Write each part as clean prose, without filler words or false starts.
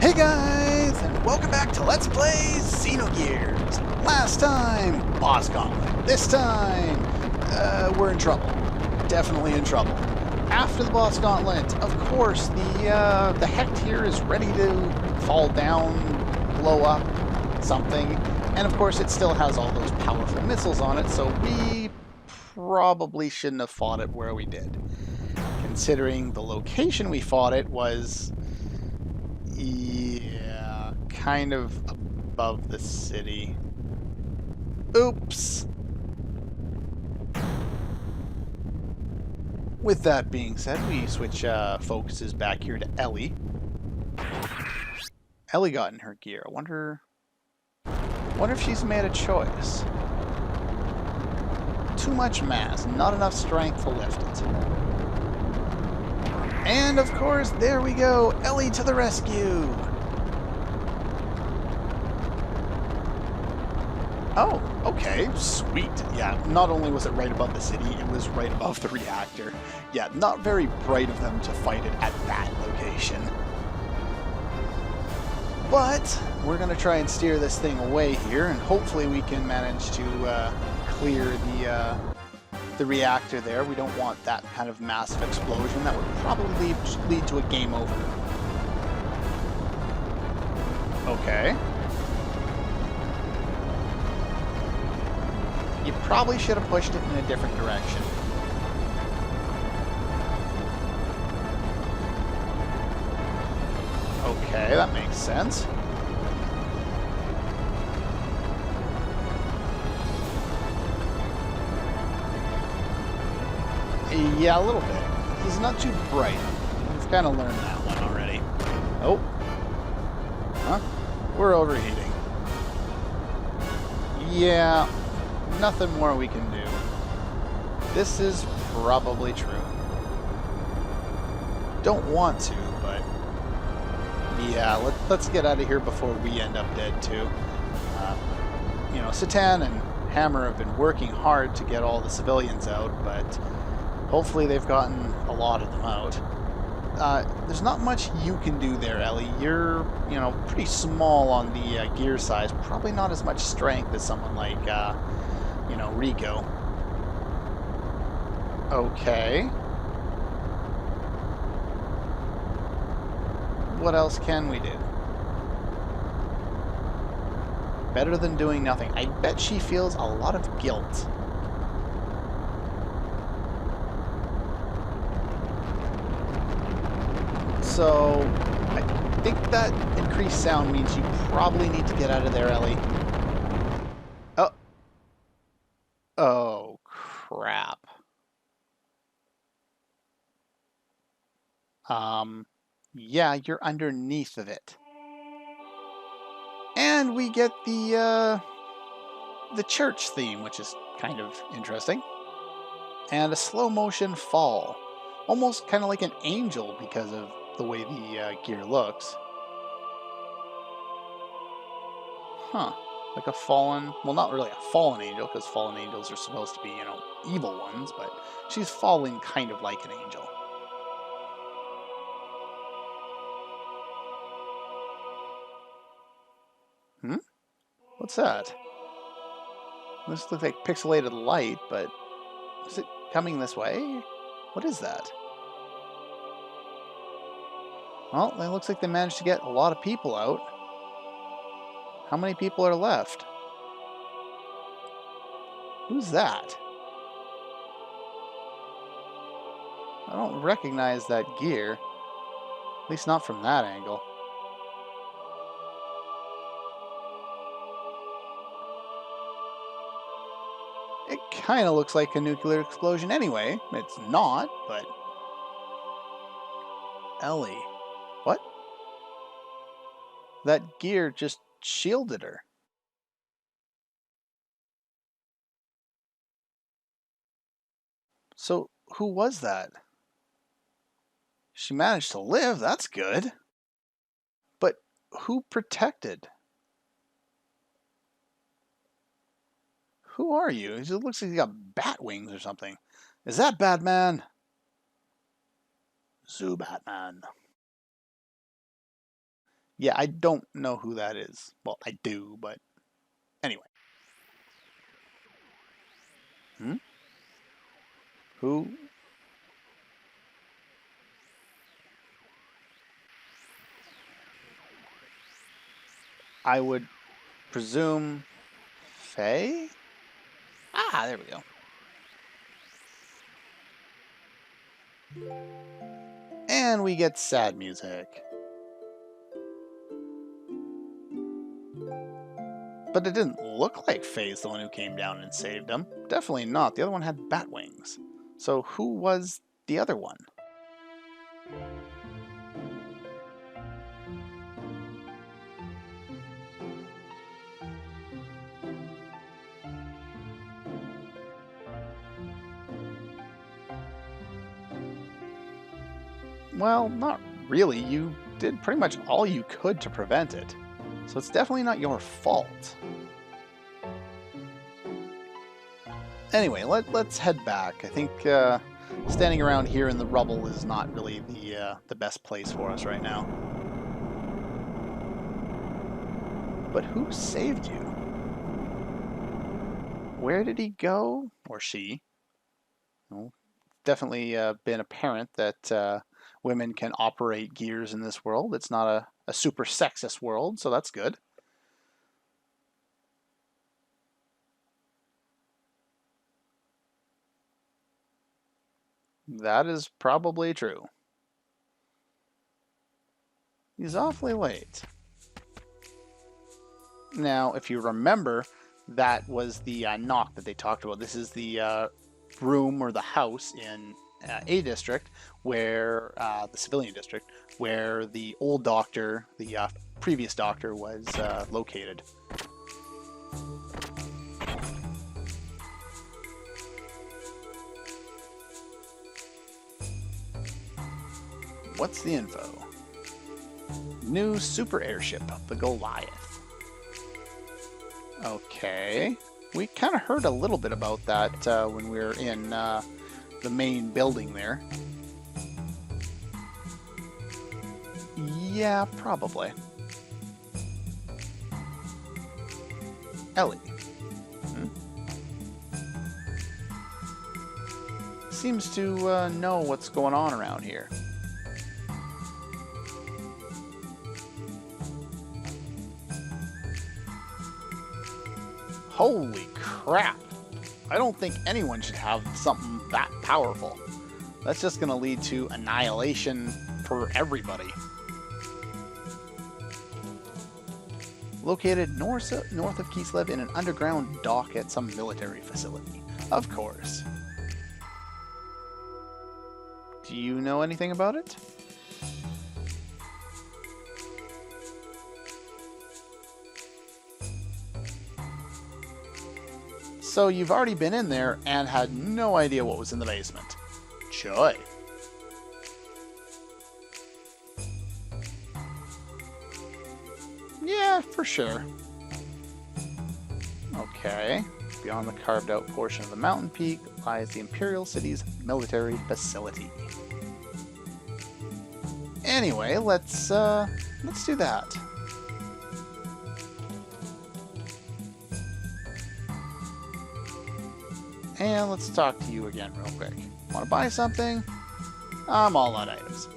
Hey guys, and welcome back to Let's Play Xenogears. Last time, boss gauntlet. This time, we're in trouble. Definitely in trouble. After the boss gauntlet, of course, the Hect here is ready to fall down, blow up, something. And of course, it still has all those powerful missiles on it, so we probably shouldn't have fought it where we did. Considering the location we fought it was... yeah, kind of above the city. Oops! With that being said, we switch focuses back here to Ellie. Ellie got in her gear. I wonder if she's made a choice. Too much mass, not enough strength to lift it. And of course, there we go! Ellie to the rescue! Oh, okay, sweet. Yeah, not only was it right above the city, it was right above the reactor. Yeah, not very bright of them to fight it at that location. But we're going to try and steer this thing away here, and hopefully we can manage to clear the reactor there. We don't want that kind of massive explosion. That would probably lead to a game over. Okay. You probably should have pushed it in a different direction. Okay, that makes sense. Yeah, a little bit. He's not too bright. We've kind of learned that one already. Oh. Huh? We're overheating. Yeah, nothing more we can do. This is probably true. Don't want to, but... yeah, let's get out of here before we end up dead, too. You know, Satan and Hammer have been working hard to get all the civilians out, but... hopefully they've gotten a lot of them out. There's not much you can do there, Ellie. You're, you know, pretty small on the gear size. Probably not as much strength as someone like, you know, Rico. Okay. What else can we do? Better than doing nothing. I bet she feels a lot of guilt. So, I think that increased sound means you probably need to get out of there, Ellie. Oh. Oh, crap. Yeah, you're underneath of it. And we get the church theme, which is kind of interesting. And a slow motion fall. Almost kind of like an angel because of the way the gear looks. Huh. Like a fallen... well, not really a fallen angel, because fallen angels are supposed to be, you know, evil ones, but she's fallen kind of like an angel. Hmm? What's that? This looks like pixelated light, but... is it coming this way? What is that? Well, it looks like they managed to get a lot of people out. How many people are left? Who's that? I don't recognize that gear. At least not from that angle. It kind of looks like a nuclear explosion anyway. It's not, but... Ellie. What? That gear just shielded her. So, who was that? She managed to live, that's good. But who protected? Who are you? It looks like you got bat wings or something. Is that Batman? Zoo Batman. Yeah, I don't know who that is. Well, I do, but anyway. Hmm? Who? I would presume Faye? Ah, there we go. And we get sad music. But it didn't look like Faye's the one who came down and saved him. Definitely not. The other one had bat wings. So who was the other one? Well, not really. You did pretty much all you could to prevent it. So it's definitely not your fault. Anyway, let's head back. I think standing around here in the rubble is not really the best place for us right now. But who saved you? Where did he go? Or she? Well, definitely been apparent that women can operate gears in this world. It's not a super sexist world, so that's good. That is probably true. He's awfully late. Now, if you remember, that was the knock that they talked about. This is the room or the house in A district, where the civilian district, where the old doctor, the previous doctor, was located. What's the info? New super airship, the Goliath. Okay. We kind of heard a little bit about that when we were in the main building there. Yeah, probably. Ellie. Seems to know what's going on around here. Holy crap! I don't think anyone should have something that powerful. That's just going to lead to annihilation for everybody. Located north of Kislev in an underground dock at some military facility. Of course. Do you know anything about it? So you've already been in there and had no idea what was in the basement. Joy. Yeah, for sure. Okay. Beyond the carved out portion of the mountain peak lies the Imperial City's military facility. Anyway, let's do that. And let's talk to you again real quick. Want to buy something? I'm all out items.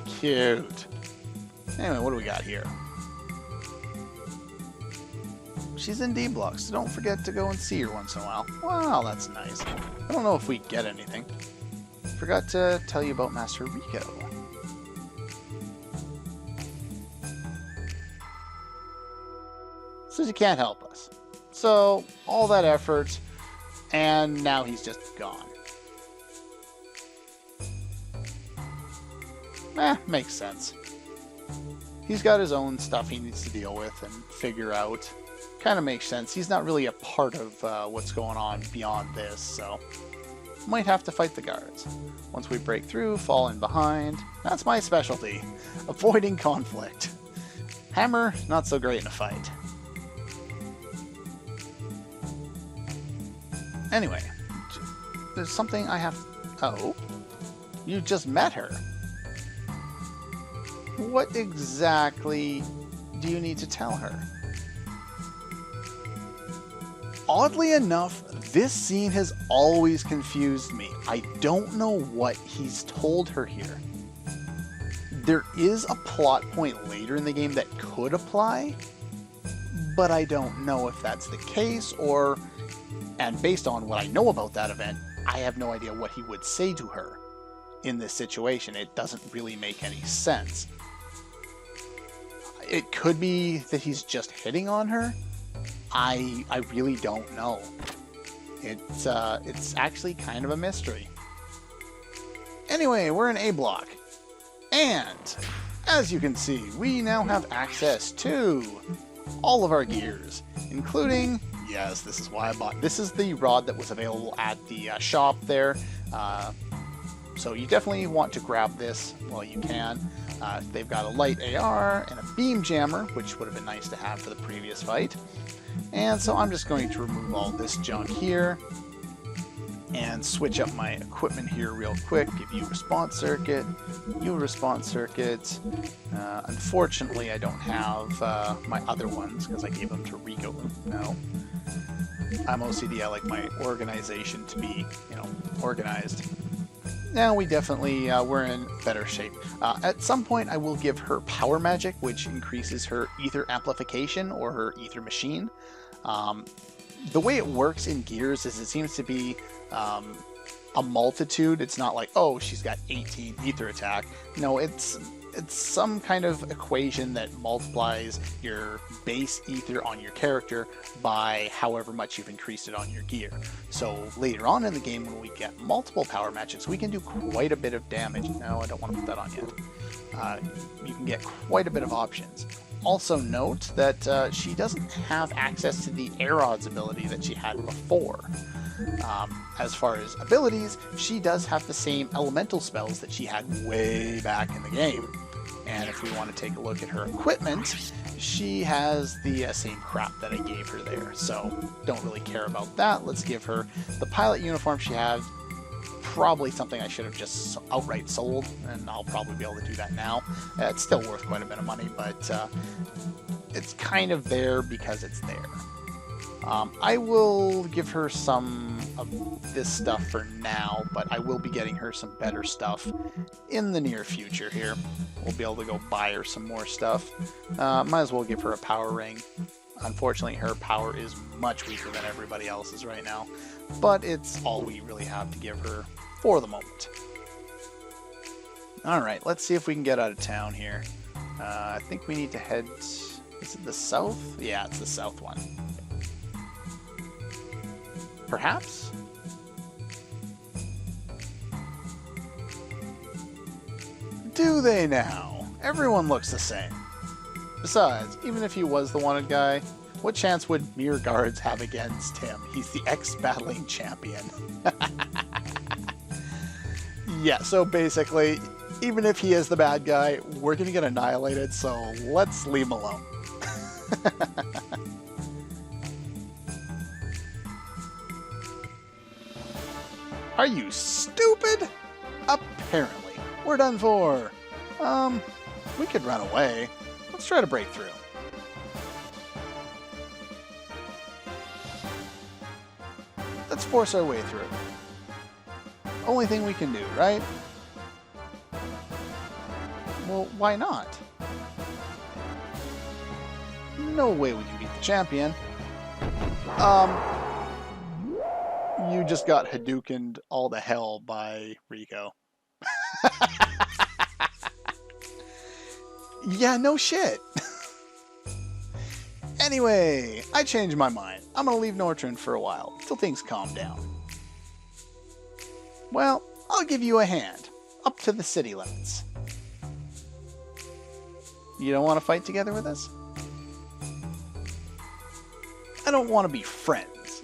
Cute. Anyway, what do we got here? She's in D blocks, so don't forget to go and see her once in a while. Wow, that's nice. I don't know if we get anything. Forgot to tell you about Master Rico. Says he can't help us. So, all that effort, and now he's just gone. Makes sense. He's got his own stuff he needs to deal with and figure out. Kind of makes sense. He's not really a part of what's going on beyond this, so might have to fight the guards. Once we break through, fall in behind. That's my specialty. Avoiding conflict. Hammer, not so great in a fight. Anyway, there's something I have... Oh, you just met her. What exactly do you need to tell her? Oddly enough, this scene has always confused me. I don't know what he's told her here. There is a plot point later in the game that could apply, but I don't know if that's the case, and based on what I know about that event, I have no idea what he would say to her in this situation. It doesn't really make any sense. It could be that he's just hitting on her. I really don't know. It's actually kind of a mystery. Anyway, we're in A block. And, as you can see, we now have access to all of our gears, including, yes, this is why I bought, this is the rod that was available at the shop there. So you definitely want to grab this while you can. They've got a light AR and a beam jammer, which would have been nice to have for the previous fight. And so I'm just going to remove all this junk here and switch up my equipment here real quick. Give you a response circuit, you a response circuit. Unfortunately, I don't have my other ones because I gave them to Rico. No. I'm OCD. I like my organization to be, organized. Now we definitely, we're in better shape. At some point I will give her power magic, which increases her ether amplification or her ether machine. The way it works in Gears is it seems to be a multitude. It's not like, oh, she's got 18 ether attack. No, it's some kind of equation that multiplies your base ether on your character by however much you've increased it on your gear. So later on in the game, when we get multiple power magics, we can do quite a bit of damage. No, I don't want to put that on yet. You can get quite a bit of options. Also note that she doesn't have access to the Aerod's ability that she had before. As far as abilities, she does have the same elemental spells that she had way back in the game. And if we want to take a look at her equipment, she has the same crap that I gave her there. So don't really care about that. Let's give her the pilot uniform she had. Probably something I should have just outright sold, and I'll probably be able to do that now. It's still worth quite a bit of money, but it's kind of there because it's there. I will give her some of this stuff for now, but I will be getting her some better stuff in the near future here. We'll be able to go buy her some more stuff. Might as well give her a power ring. Unfortunately, her power is much weaker than everybody else's right now, but it's all we really have to give her for the moment. Alright, let's see if we can get out of town here. I think we need to head... Is it the south? Yeah, it's the south one. Perhaps? Do they now? Everyone looks the same. Besides, even if he was the wanted guy, what chance would Mirror Guards have against him? He's the ex-battling champion. Yeah, so basically, even if he is the bad guy, we're gonna get annihilated, so let's leave him alone. Are you stupid? Apparently. We're done for. We could run away. Let's try to break through. Let's force our way through. Only thing we can do, right? Well, why not? No way we can beat the champion. You just got Hadoukened all to hell by Rico. Yeah, no shit. Anyway, I changed my mind. I'm gonna leave Northrend for a while, till things calm down. Well, I'll give you a hand, up to the city limits. You don't want to fight together with us? I don't want to be friends.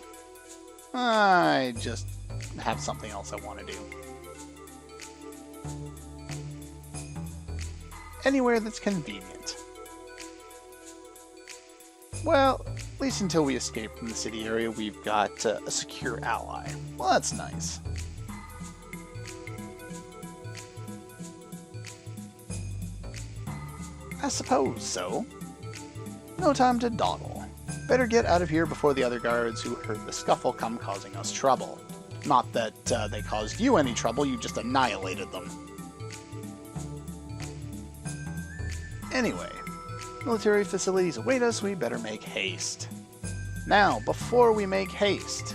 I just have something else I want to do. Anywhere that's convenient. Well, at least until we escape from the city area, we've got a secure ally. Well, that's nice. I suppose so. No time to dawdle. Better get out of here before the other guards who heard the scuffle come causing us trouble. Not that they caused you any trouble, you just annihilated them. Anyway, military facilities await us, we better make haste. Now, before we make haste...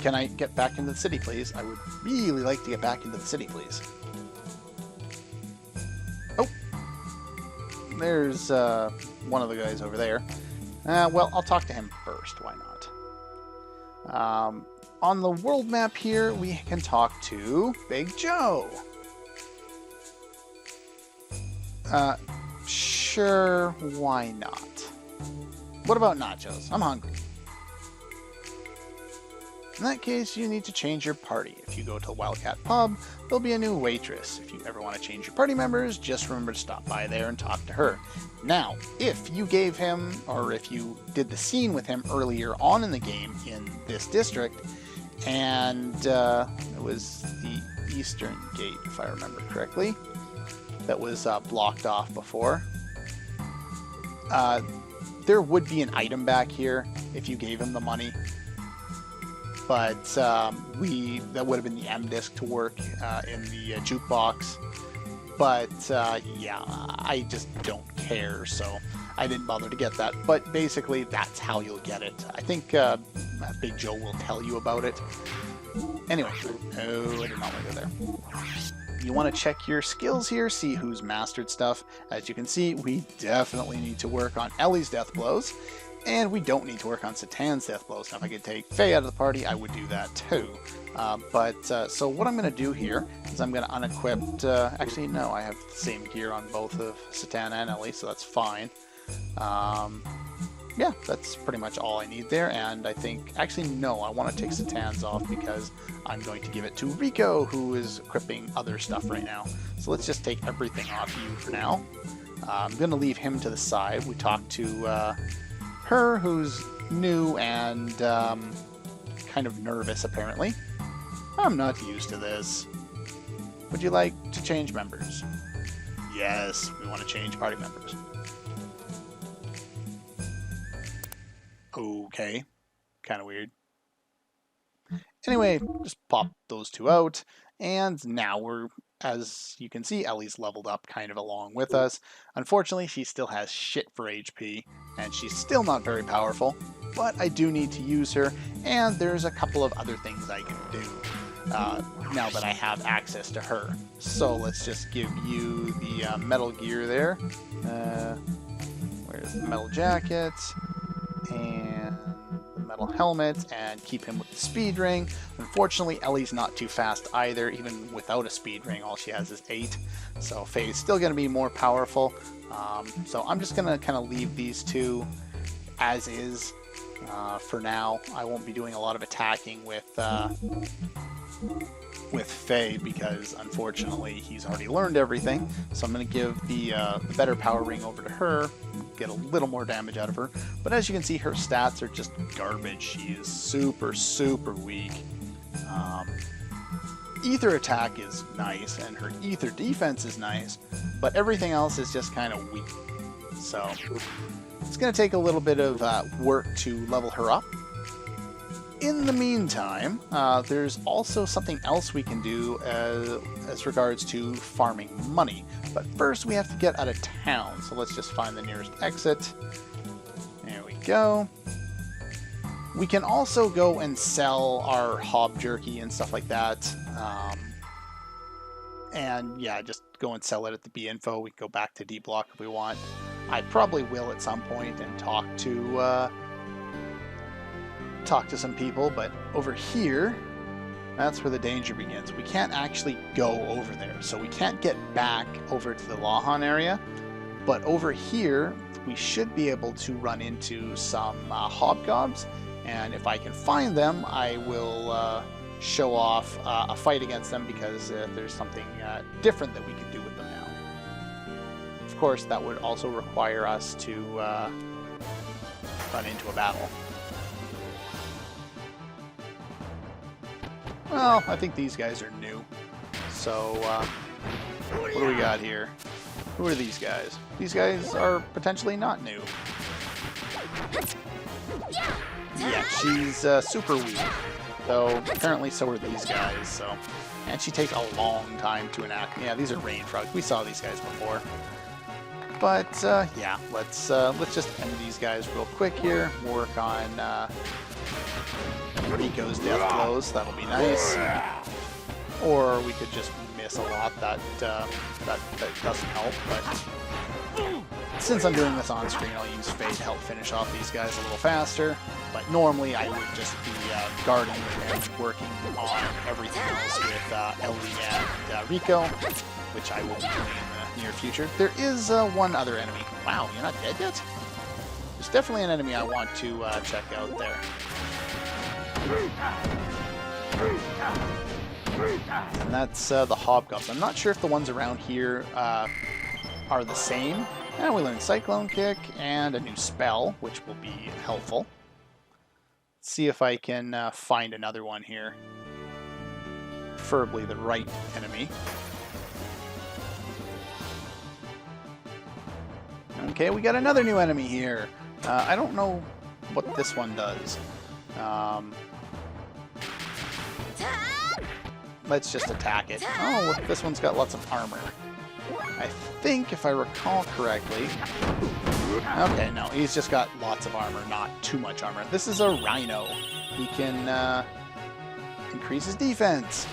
Can I get back into the city, please? I would really like to get back into the city, please. Oh! There's one of the guys over there. Well, I'll talk to him first. Why not? On the world map here, we can talk to Big Joe. Sure, why not? What about nachos? I'm hungry. In that case, you need to change your party. If you go to Wildcat Pub, there'll be a new waitress. If you ever want to change your party members, just remember to stop by there and talk to her. Now, if you gave him, or if you did the scene with him earlier on in the game in this district, and it was the Eastern Gate, if I remember correctly, that was blocked off before, there would be an item back here if you gave him the money. But that would have been the M disc to work in the jukebox. But yeah, I just don't care, so I didn't bother to get that. But basically, that's how you'll get it. I think Big Joe will tell you about it. Anyway, oh, I did not want to go there. You want to check your skills here, see who's mastered stuff. As you can see, we definitely need to work on Ellie's death blows. And we don't need to work on Satan's death blows. Now, if I could take Faye out of the party, I would do that too. So what I'm going to do here is I'm going to unequip... actually, no, I have the same gear on both of Satan and Ellie, so that's fine. Yeah, that's pretty much all I need there. And I think... Actually, no, I want to take Satan's off because I'm going to give it to Rico, who is equipping other stuff right now. So let's just take everything off you for now. I'm going to leave him to the side. We talked to... her, who's new and kind of nervous, apparently. I'm not used to this. Would you like to change members? Yes, we want to change party members. Okay, kind of weird. Anyway, just pop those two out, and now we're, as you can see, Ellie's leveled up kind of along with us. Unfortunately, she still has shit for HP, and she's still not very powerful, but I do need to use her, and there's a couple of other things I can do now that I have access to her. So let's just give you the metal gear there. Where's the metal jacket? And the metal helmet, and keep him with the speed ring. Unfortunately, Ellie's not too fast either. Even without a speed ring, all she has is 8. So Faye's still going to be more powerful. So I'm just going to kind of leave these two as is for now. I won't be doing a lot of attacking with Faye because unfortunately he's already learned everything. So I'm going to give the better power ring over to her, get a little more damage out of her. But as you can see, her stats are just garbage. She is super, super weak. Ether attack is nice, and her ether defense is nice, but everything else is just kind of weak. So it's going to take a little bit of work to level her up. In the meantime, there's also something else we can do as regards to farming money. But first we have to get out of town, so let's just find the nearest exit. There we go. We can also go and sell our hob jerky and stuff like that. And yeah, just go and sell it at the B info. We can go back to D block if we want. I probably will at some point and talk to some people, but over here, that's where the danger begins. We can't actually go over there, so we can't get back over to the Lahan area, but over here we should be able to run into some hobgobs, and if I can find them, I will show off a fight against them, because there's something different that we can do with them now. Of course, that would also require us to run into a battle. Well, I think these guys are new. So, what do we got here? Who are these guys? These guys are potentially not new. Yeah, she's super weak. Though, apparently so are these guys, so... And she takes a long time to enact. Yeah, these are rain frogs. We saw these guys before. But, yeah, let's just end these guys real quick here. Work on, Rico's death blows. That'll be nice. Or we could just miss a lot. That doesn't help, but... Since I'm doing this on screen, I'll use Fade to help finish off these guys a little faster. But normally I would just be guarding and working on everything else with Ellie and Rico, which I will be doing in the near future. There is one other enemy. Wow, you're not dead yet? There's definitely an enemy I want to check out there. And that's the Hobgoblin. I'm not sure if the ones around here are the same. And we learned Cyclone Kick and a new spell, which will be helpful. Let's see if I can find another one here. Preferably the right enemy. Okay, we got another new enemy here. I don't know what this one does. Let's just attack it. Oh, look, this one's got lots of armor. I think, if I recall correctly... Okay, no, he's just got lots of armor, not too much armor. This is a Rhino. He can increase his defense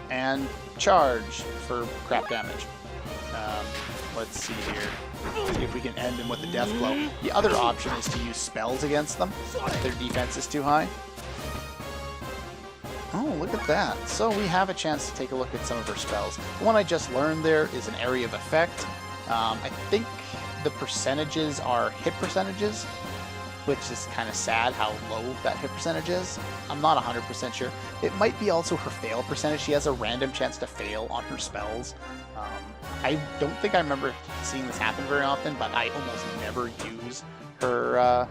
and charge for crap damage. Let's see here. See if we can end him with a death blow. The other option is to use spells against them if their defense is too high. Oh, look at that. So we have a chance to take a look at some of her spells. The one I just learned there is an area of effect. I think the percentages are hit percentages, which is kind of sad how low that hit percentage is. I'm not 100% sure. It might be also her fail percentage. She has a random chance to fail on her spells. I don't think I remember seeing this happen very often, but I almost never use her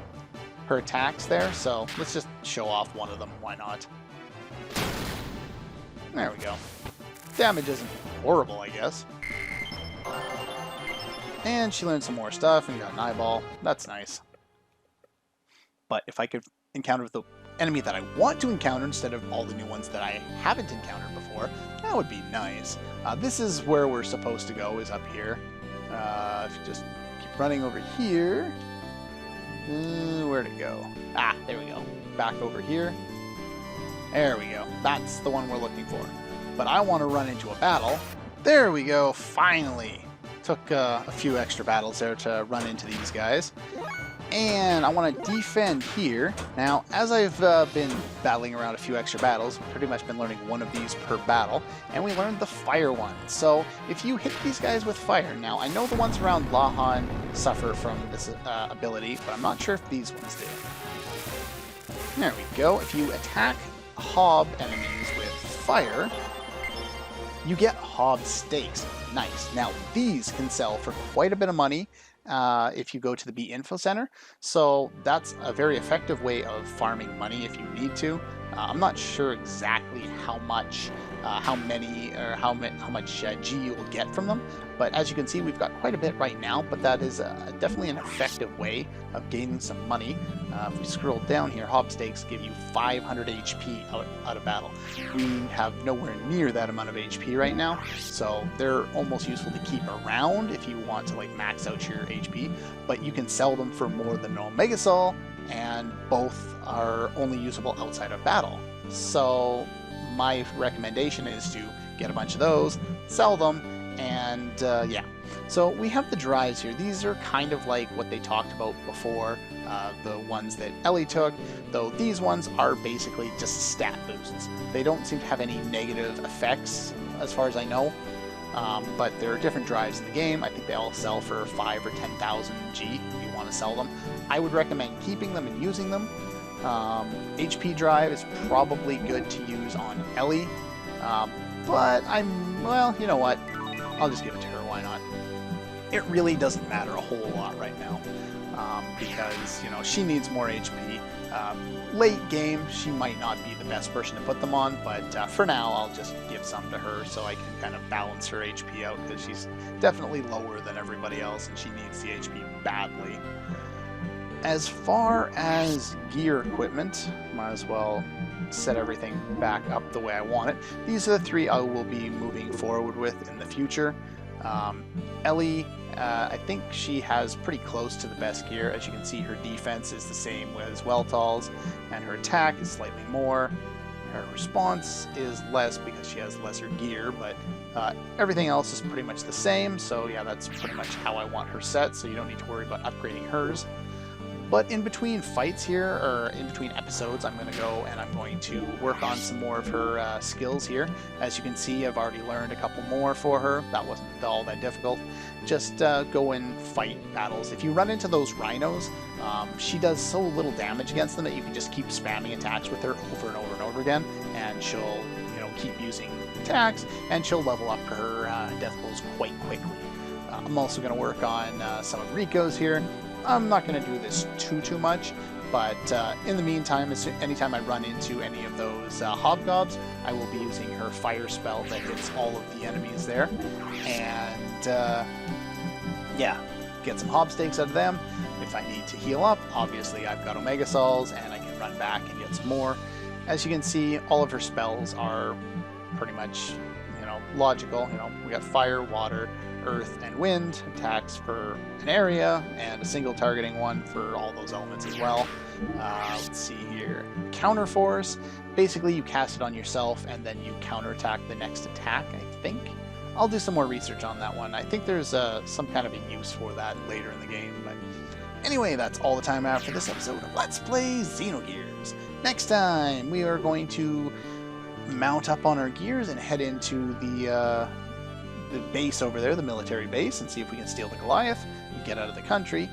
attacks there. So let's just show off one of them. Why not? There we go. Damage isn't horrible, I guess. And she learned some more stuff and got an eyeball. That's nice. But if I could encounter the enemy that I want to encounter instead of all the new ones that I haven't encountered before, that would be nice. This is where we're supposed to go, is up here. If you just keep running over here. Where'd it go? Ah, there we go. Back over here. There we go. That's the one we're looking for. But I want to run into a battle. There we go, finally. Took a few extra battles there to run into these guys. And I want to defend here. Now, as I've been battling around a few extra battles, pretty much been learning one of these per battle, and we learned the fire one. So if you hit these guys with fire, now I know the ones around Lahan suffer from this ability, but I'm not sure if these ones do. There we go. If you attack Hob enemies with fire, you get Hob stakes. Nice. Now, these can sell for quite a bit of money if you go to the B Info Center. So that's a very effective way of farming money if you need to. I'm not sure exactly how much, how much G you will get from them. But as you can see, we've got quite a bit right now, but that is definitely an effective way of gaining some money. If we scroll down here, Hob Stakes give you 500 HP out of battle. We have nowhere near that amount of HP right now, so they're almost useful to keep around if you want to like max out your HP, but you can sell them for more than an Omega Soul, and both are only usable outside of battle. So my recommendation is to get a bunch of those, sell them, and yeah. So we have the drives here. These are kind of like what they talked about before, the ones that Ellie took, though these ones are basically just stat boosts. They don't seem to have any negative effects as far as I know, but there are different drives in the game. I think they all sell for 5,000 or 10,000 G if you want to sell them. I would recommend keeping them and using them. HP drive is probably good to use on Ellie, but well, you know what? I'll just give it to her, why not? it really doesn't matter a whole lot right now, because, you know, she needs more HP. Late game, she might not be the best person to put them on, but for now, I'll just give some to her so I can kind of balance her HP out, because she's definitely lower than everybody else, and she needs the HP badly. As far as gear equipment, might as well set everything back up the way I want it. These are the three I will be moving forward with in the future. Ellie, I think she has pretty close to the best gear. As you can see, her defense is the same as Weltal's, and her attack is slightly more. Her response is less because she has lesser gear, but everything else is pretty much the same. So yeah, that's pretty much how I want her set, so you don't need to worry about upgrading hers. But in between fights here, or in between episodes, I'm going to go and I'm going to work on some more of her skills here. As you can see, I've already learned a couple more for her. That wasn't all that difficult. Just go and fight battles. If you run into those rhinos, she does so little damage against them that you can just keep spamming attacks with her over and over and over again, and she'll, you know, keep using attacks, and she'll level up her death blows quite quickly. I'm also going to work on some of Rico's here. I'm not going to do this too much, but in the meantime, anytime I run into any of those hobgobs, I will be using her fire spell that hits all of the enemies there, and yeah, get some hobstakes out of them. If I need to heal up, obviously I've got Omega Sols, and I can run back and get some more. As you can see, all of her spells are pretty much, you know, logical. You know, we got fire, water, earth, and wind attacks for an area, and a single targeting one for all those elements as well. Let's see here. Counter force. Basically, you cast it on yourself, and then you counterattack the next attack, I think. I'll do some more research on that one. I think there's some kind of a use for that later in the game. But anyway, that's all the time I have for this episode of Let's Play Xenogears. Next time, we are going to mount up on our gears and head into the base over there, the military base, and see if we can steal the Goliath and get out of the country.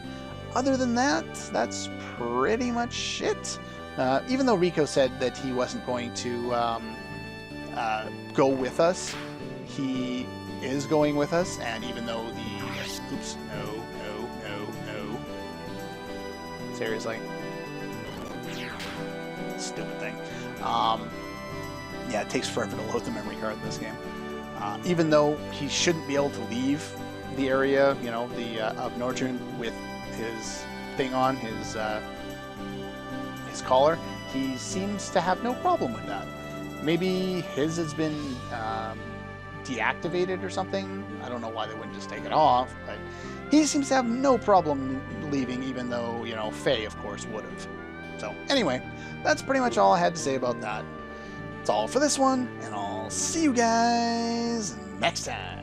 Other than that, that's pretty much it. Even though Rico said that he wasn't going to go with us, he is going with us, and even though the... Oops, no. Seriously. Stupid thing. Yeah, it takes forever to load the memory card in this game. Even though he shouldn't be able to leave the area, you know, of Nortune with his thing on, his collar, he seems to have no problem with that. Maybe his has been deactivated or something. I don't know why they wouldn't just take it off, but he seems to have no problem leaving, even though, you know, Faye, of course, would have. So, anyway, that's pretty much all I had to say about that. That's all for this one, and I'll see you guys next time.